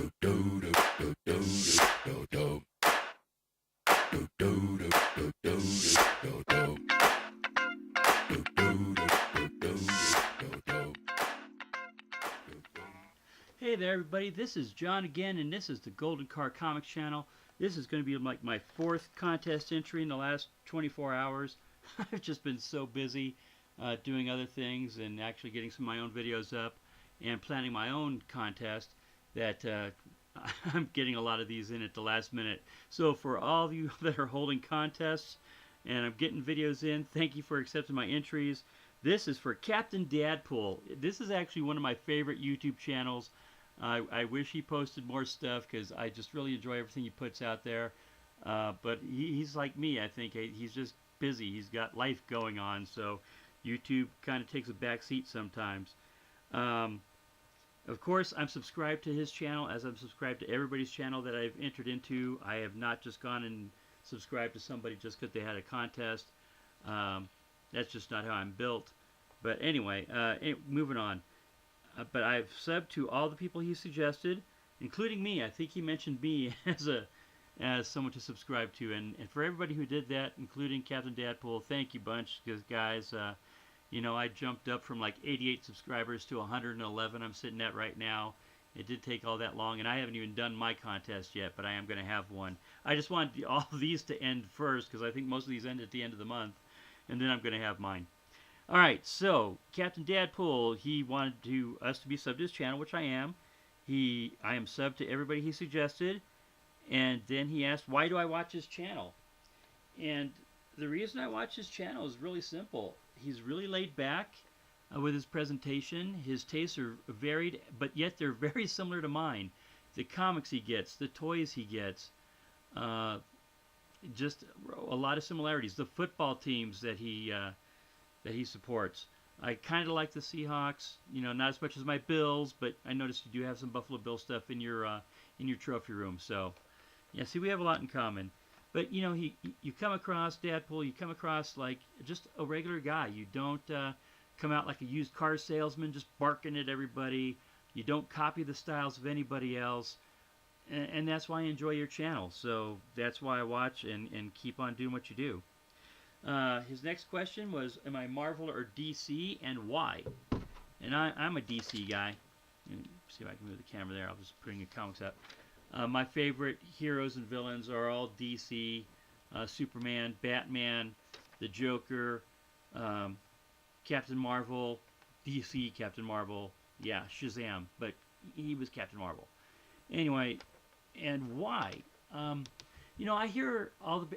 Hey there, everybody. This is John again, and this is the Golden Car Comics channel. This is going to be like my fourth contest entry in the last 24 hours. I've just been so busy doing other things and actually getting some of my own videos up and planning my own contest that I'm getting a lot of these in at the last minute. So for all of you that are holding contests and I'm getting videos in, thank you for accepting my entries. This is for Captain Dadpool. This is actually one of my favorite YouTube channels. I wish he posted more stuff because I just really enjoy everything he puts out there. But he's like me, I think. He's just busy. He's got life going on, so YouTube kind of takes a back seat sometimes. Of course, I'm subscribed to his channel as I'm subscribed to everybody's channel that I've entered into. I have not just gone and subscribed to somebody just because they had a contest. That's just not how I'm built. But anyway, moving on. But I've subbed to all the people he suggested, including me. I think he mentioned me as someone to subscribe to. And for everybody who did that, including Captain Dadpool, thank you bunch, because guys, you know, I jumped up from like 88 subscribers to 111 I'm sitting at right now. It did take all that long, and I haven't even done my contest yet, but I am going to have one. I just want all of these to end first, because I think most of these end at the end of the month, and then I'm going to have mine. Alright, so Captain Dadpool, he wanted us to be subbed to his channel, which I am. I am subbed to everybody he suggested, and then he asked, why do I watch his channel? And the reason I watch his channel is really simple. He's really laid back with his presentation. His tastes are varied, but yet they're very similar to mine. The comics he gets, the toys he gets, just a lot of similarities. The football teams that he supports. I kind of like the Seahawks, you know, not as much as my Bills, but I noticed you do have some Buffalo Bill stuff in your trophy room. So, yeah, see, we have a lot in common. But you know, you come across Dadpool, you come across like just a regular guy. You don't come out like a used car salesman, just barking at everybody. You don't copy the styles of anybody else, and that's why I enjoy your channel. So that's why I watch and keep on doing what you do. His next question was, am I Marvel or DC, and why? And I'm a DC guy. See if I can move the camera there. I'll just bring the comics up. My favorite heroes and villains are all DC. Superman, Batman, the Joker, Captain Marvel, DC Captain Marvel. Yeah, Shazam, but he was Captain Marvel. Anyway, and why? You know, I hear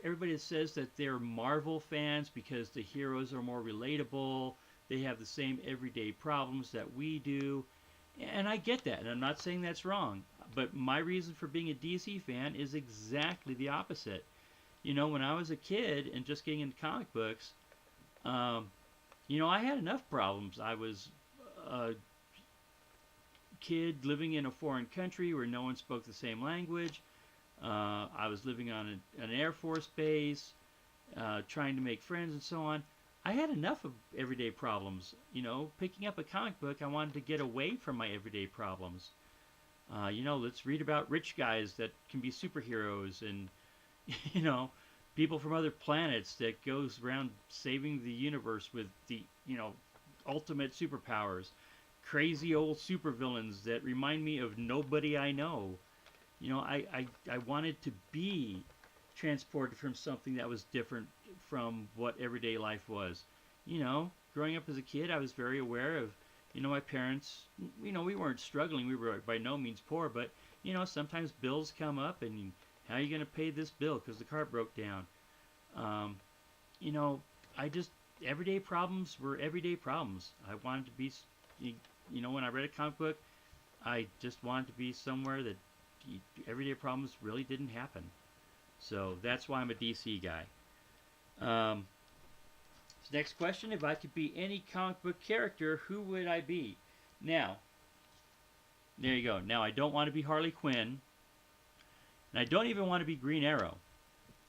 everybody that says that they're Marvel fans because the heroes are more relatable. They have the same everyday problems that we do. And I get that, and I'm not saying that's wrong. But my reason for being a DC fan is exactly the opposite. You know, when I was a kid and just getting into comic books, you know, I had enough problems. I was a kid living in a foreign country where no one spoke the same language. I was living on an Air Force base, trying to make friends and so on. I had enough of everyday problems. You know, picking up a comic book, I wanted to get away from my everyday problems. You know, let's read about rich guys that can be superheroes and, you know, people from other planets that goes around saving the universe with the, you know, ultimate superpowers. Crazy old supervillains that remind me of nobody I know. You know, I wanted to be transported from something that was different from what everyday life was. You know, growing up as a kid, I was very aware of, you know, my parents, you know, we weren't struggling. We were by no means poor, but, you know, sometimes bills come up and how are you going to pay this bill because the car broke down? You know, everyday problems were everyday problems. I wanted to be, you know, when I read a comic book, I just wanted to be somewhere that everyday problems really didn't happen. So that's why I'm a DC guy. Next question, if I could be any comic book character, who would I be? Now, there you go. Now, I don't want to be Harley Quinn, and I don't even want to be Green Arrow.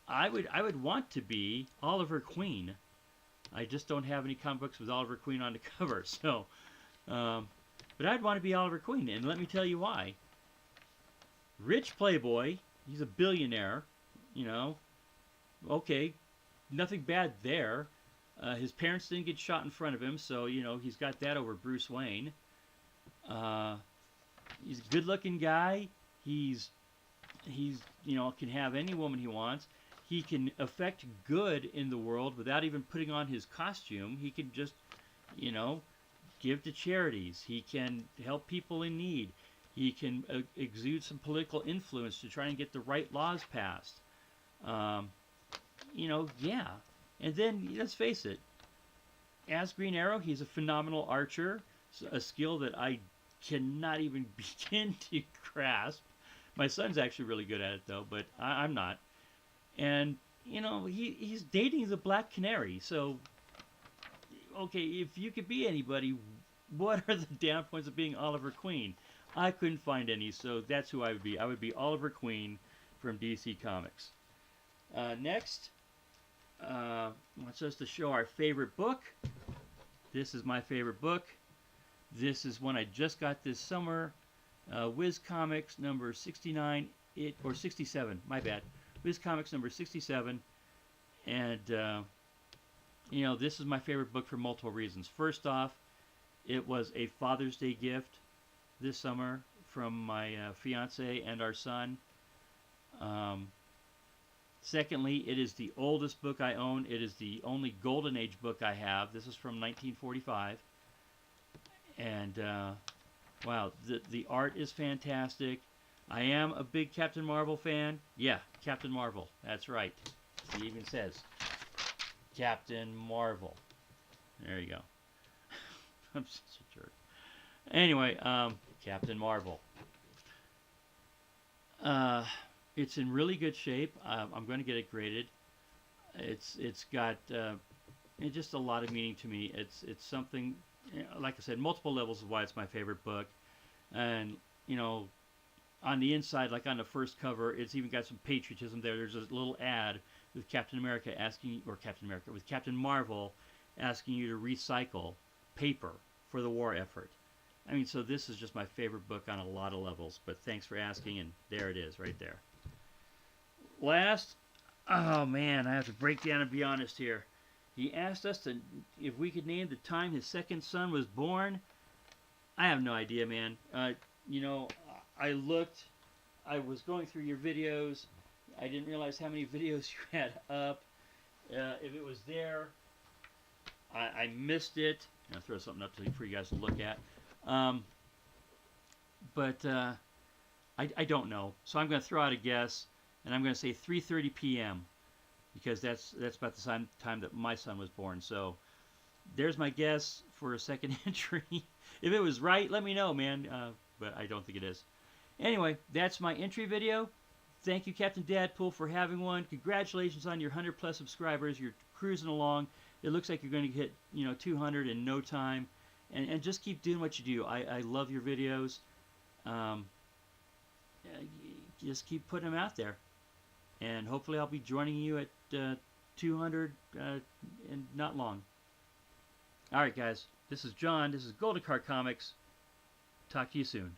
I would want to be Oliver Queen. I just don't have any comic books with Oliver Queen on the cover, so... but I'd want to be Oliver Queen, and let me tell you why. Rich playboy. He's a billionaire. You know, okay, nothing bad there. His parents didn't get shot in front of him, so he's got that over Bruce Wayne. Uh, he's a good-looking guy. He's can have any woman he wants. He can affect good in the world without even putting on his costume. He can just you know give to charities. He can help people in need. He can exude some political influence to try and get the right laws passed. Um, yeah. And then let's face it, as Green Arrow, he's a phenomenal archer, a skill that I cannot even begin to grasp. My son's actually really good at it though, but I'm not. And he's dating the Black Canary. So okay, if you could be anybody, what are the down points of being Oliver Queen? I couldn't find any, so that's who I would be. I would be Oliver Queen from DC Comics. Next, wants us to show our favorite book. This is my favorite book. This is one I just got this summer. Wiz Comics number 69, or 67, my bad. Wiz Comics number 67. And, this is my favorite book for multiple reasons. First off, it was a Father's Day gift this summer from my fiance and our son. Secondly, it is the oldest book I own. It is the only Golden Age book I have. This is from 1945. And, wow, the art is fantastic. I am a big Captain Marvel fan. Yeah, Captain Marvel. That's right. He even says Captain Marvel. There you go. I'm such a jerk. Anyway, Captain Marvel. It's in really good shape. I'm going to get it graded. It's got just a lot of meaning to me. It's something, like I said, multiple levels of why it's my favorite book. And on the inside, like on the first cover, it's even got some patriotism there. There's a little ad with Captain Marvel asking you to recycle paper for the war effort. I mean, so this is just my favorite book on a lot of levels, but thanks for asking, and there it is, right there. Last, oh man, I have to break down and be honest here. He asked us if we could name the time his second son was born. I have no idea, man. I looked, I was going through your videos. I didn't realize how many videos you had up. If it was there, I missed it. I'll throw something up for you guys to look at. But I don't know. So I'm going to throw out a guess, and I'm going to say 3:30 p.m. because that's about the time that my son was born. So there's my guess for a second entry. If it was right, let me know, man. But I don't think it is. Anyway, that's my entry video. Thank you, Captain Dadpool, for having one. Congratulations on your 100+ subscribers. You're cruising along. It looks like you're going to hit 200 in no time. And just keep doing what you do. I love your videos. Just keep putting them out there. And hopefully I'll be joining you at 200 in not long. Alright guys, this is John. This is Golden Car Comics. Talk to you soon.